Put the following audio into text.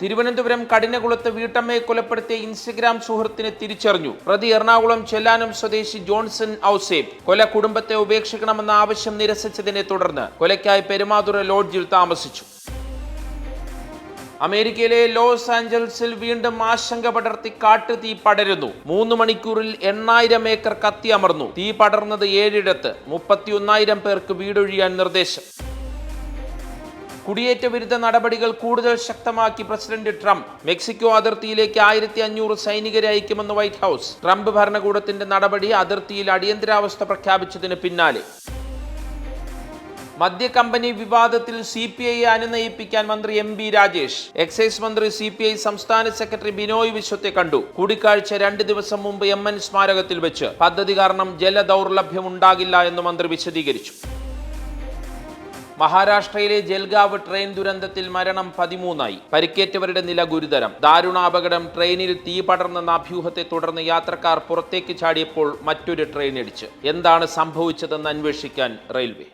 തിരുവനന്തപുരം കഠിനകുളത്ത് വീട്ടമ്മയെ കൊലപ്പെടുത്തിയ ഇൻസ്റ്റഗ്രാം സുഹൃത്തിനെ തിരിച്ചറിഞ്ഞു. പ്രതി എറണാകുളം ചെല്ലാനം സ്വദേശി ജോൺസൺ ഔസേബ്. കൊല കുടുംബത്തെ ഉപേക്ഷിക്കണമെന്ന ആവശ്യം നിരസിച്ചതിനെ തുടർന്ന് കൊലയ്ക്കായി പെരുമാതുറ ലോഡ്ജിൽ താമസിച്ചു. അമേരിക്കയിലെ ലോസ് ആഞ്ചൽസിൽ വീണ്ടും ആശങ്ക പടർത്തി കാട്ടുതീ പടരുന്നു. 3 മണിക്കൂറിൽ 8000 ഏക്കർ കത്തിയമർന്നു. തീ പടർന്നത് 7 ഇടത്ത്. 31,000 പേർക്ക് വീടൊഴിയാൻ നിർദ്ദേശം. കുടിയേറ്റ വിരുദ്ധ നടപടികൾ കൂടുതൽ ശക്തമാക്കി പ്രസിഡന്റ് ട്രംപ്. മെക്സിക്കോ അതിർത്തിയിലേക്ക് 1500 സൈനികരെ അയക്കുമെന്ന് വൈറ്റ് ഹൗസ്. ട്രംപ് ഭരണകൂടത്തിന്റെ നടപടി അതിർത്തിയിൽ അടിയന്തരാവസ്ഥ പ്രഖ്യാപിച്ചതിന് പിന്നാലെ. മദ്യകമ്പനി വിവാദത്തിൽ CPI അനുനയിപ്പിക്കാൻ മന്ത്രി MB രാജേഷ്. എക്സൈസ് മന്ത്രി CPI സംസ്ഥാന സെക്രട്ടറി ബിനോയ് വിശ്വത്തെ കണ്ടു. കൂടിക്കാഴ്ച 2 ദിവസം മുമ്പ് MN സ്മാരകത്തിൽ വെച്ച്. പദ്ധതി കാരണം ജലദൗർലഭ്യം ഉണ്ടാകില്ല എന്ന് മന്ത്രി വിശദീകരിച്ചു. മഹാരാഷ്ട്രയിലെ ജൽഗാവ് ട്രെയിൻ ദുരന്തത്തിൽ മരണം 13ആയി. പരിക്കേറ്റവരുടെ നില ഗുരുതരം. ദാരുണാപകടം. ട്രെയിനിൽ തീ പടർന്നെന്ന അഭ്യൂഹത്തെ തുടർന്ന് യാത്രക്കാർ പുറത്തേക്ക് ചാടിയപ്പോൾ മറ്റൊരു ട്രെയിൻ ഇടിച്ച്. എന്താണ് സംഭവിച്ചതെന്ന് അന്വേഷിക്കാൻ റെയിൽവേ.